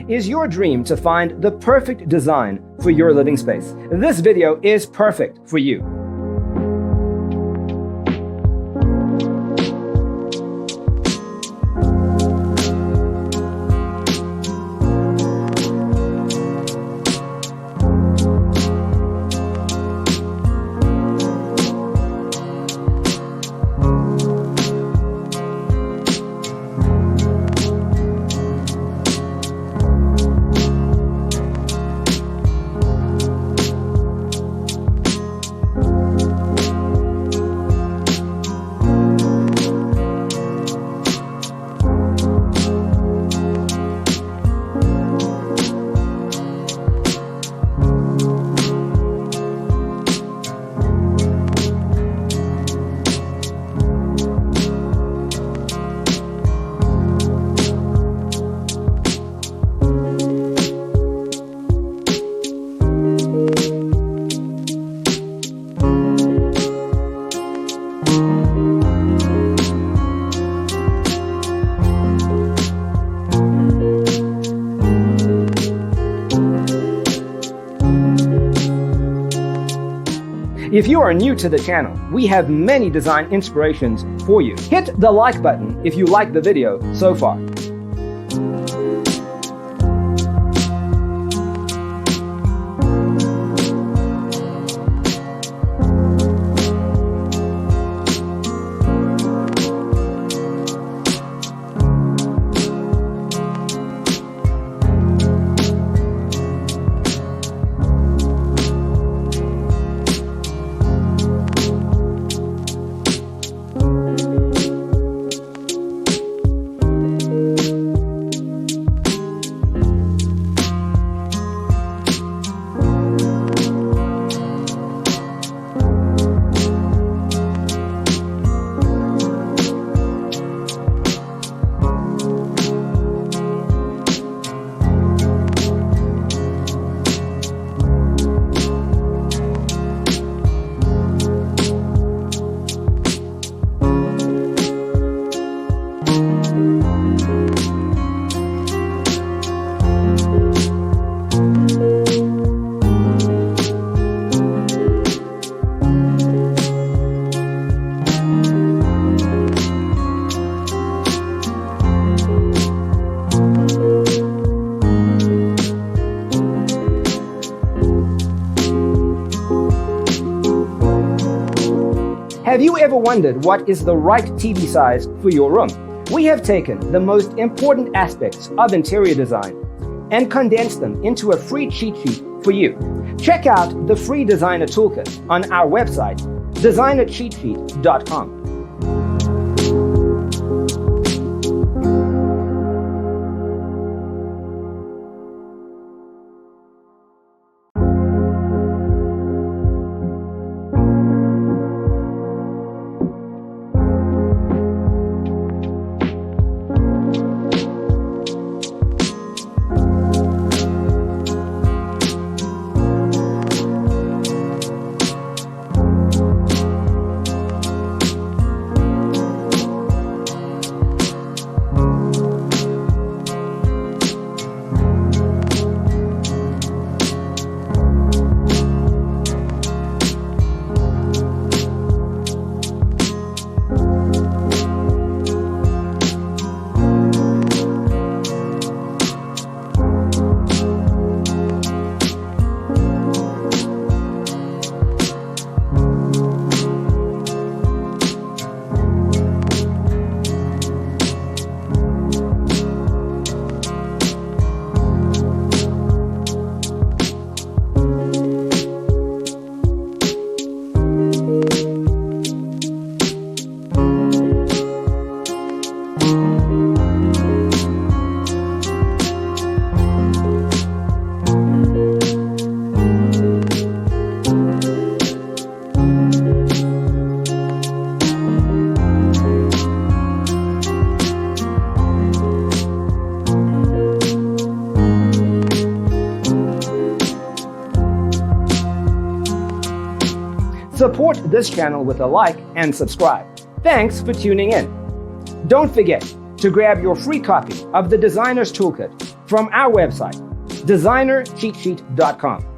Is your dream to find the perfect design for your living space? This video is perfect for you. If you are new to the channel, we have many design inspirations for you. Hit the like button if you like the video so far. Have you ever wondered what is the right TV size for your room? We have taken the most important aspects of interior design and condensed them into a free cheat sheet for you. Check out the free designer toolkit on our website, designercheatsheet.com. Support this channel with a like and subscribe. Thanks for tuning in. Don't forget to grab your free copy of the Designer's Toolkit from our website, designercheatsheet.com.